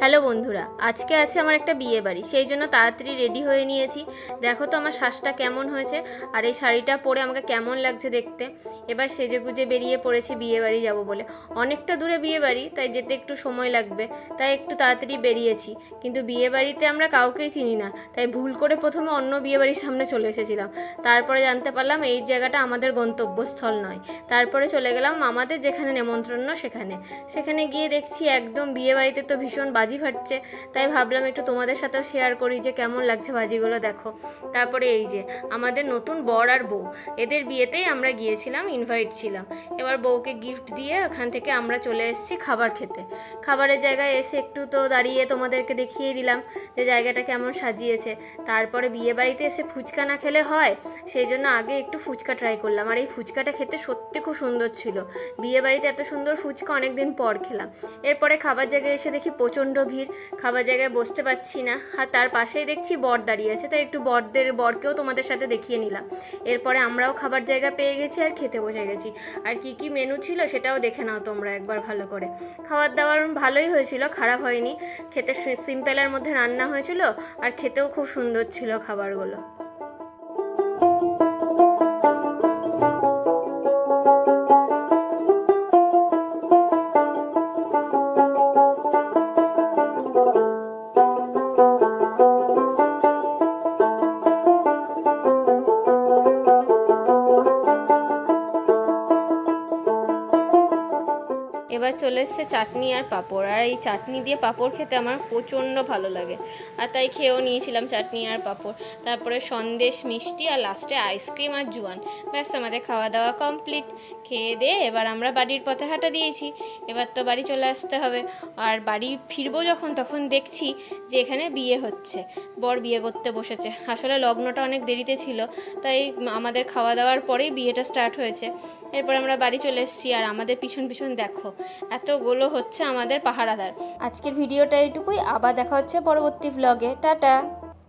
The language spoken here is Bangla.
হ্যালো বন্ধুরা, আজকে আছে আমার একটা বিয়ে বাড়ি, সেই জন্য তাড়াতাড়ি রেডি হয়ে নিয়েছি। দেখো তো আমার শ্বাসটা কেমন হয়েছে আর এই শাড়িটা পরে আমাকে কেমন লাগছে দেখতে। এবার সেজেগুজে বেরিয়ে পড়েছি বিয়ে বাড়ি যাবো বলে। অনেকটা দূরে বিয়ে বাড়ি, তাই যেতে একটু সময় লাগবে, তাই একটু তাড়াতাড়ি বেরিয়েছি। কিন্তু বিয়ে বাড়িতে আমরা কাউকেই চিনি না, তাই ভুল করে প্রথমে অন্য বিয়ে বাড়ির সামনে চলে এসেছিলাম। তারপরে জানতে পারলাম এই জায়গাটা আমাদের গন্তব্যস্থল নয়। তারপরে চলে গেলাম আমাদের যেখানে নেমন্ত্রণ সেখানে গিয়ে দেখছি একদম বিয়ে বাড়িতে তো ভীষণ বাজি ফাটছে। তাই ভাবলাম একটু তোমাদের সাথেও শেয়ার করি যে কেমন লাগছে বাজিগুলো, দেখো। তারপরে এই যে আমাদের নতুন বর আর বউ, এদের বিয়েতেই আমরা গিয়েছিলাম, ইনভাইট ছিলাম। এবার বউকে গিফট দিয়ে ওখান থেকে আমরা চলে এসেছি খাবার খেতে। খাবারের জায়গায় এসে একটু তো দাঁড়িয়ে তোমাদেরকে দেখিয়ে দিলাম যে জায়গাটা কেমন সাজিয়েছে। তারপরে বিয়ে বাড়িতে এসে ফুচকা না খেলে হয়, সেই জন্য আগে একটু ফুচকা ট্রাই করলাম। আর এই ফুচকাটা খেতে সত্যি খুব সুন্দর ছিল। বিয়ে বাড়িতে এত সুন্দর ফুচকা অনেকদিন পর খেলাম। এরপরে খাবার জায়গায় এসে দেখি প্রচণ্ড ভিড়, খাবার জায়গায় বসতে পারছি না। আর তার পাশেই দেখছি বর দাঁড়িয়ে আছে, তাই একটু বরকেও তোমাদের সাথে দেখিয়ে নিলাম। এরপরে আমরাও খাবার জায়গা পেয়ে গেছি আর খেতে বসে গেছি। আর কি কি মেনু ছিল সেটাও দেখে নাও তোমরা একবার ভালো করে। খাবার দাবার ভালোই হয়েছিল, খারাপ হয়নি। খেতে সিম্পলের মধ্যে রান্না হয়েছিল আর খেতেও খুব সুন্দর ছিল খাবারগুলো। এবার চলে এসছে চাটনি আর পাঁপড়, আর এই চাটনি দিয়ে পাঁপড় খেতে আমার প্রচণ্ড ভালো লাগে, আর তাই খেয়েও নিয়েছিলাম চাটনি আর পাঁপড়। তারপরে সন্দেশ, মিষ্টি আর লাস্টে আইসক্রিম আর জোয়ান। ব্যাস আমাদের খাওয়া দাওয়া কমপ্লিট। খেয়ে দিয়ে এবার আমরা বাড়ির পথে হাঁটা দিয়েছি। এবার তো বাড়ি চলে আসতে হবে। আর বাড়ি ফিরবো যখন, তখন দেখছি যে এখানে বিয়ে হচ্ছে, বর বিয়ে করতে বসেছে। আসলে লগ্নটা অনেক দেরিতে ছিল, তাই আমাদের খাওয়া দাওয়ার পরেই বিয়েটা স্টার্ট হয়েছে। এরপর আমরা বাড়ি চলে এসেছি, আর আমাদের পিছন পিছন দেখো এতগুলো হচ্ছে আমাদের পাহারাদার। আজকের ভিডিওটা এইটুকুই, আবার দেখা হচ্ছে পরবর্তী ভ্লগে। টাটা।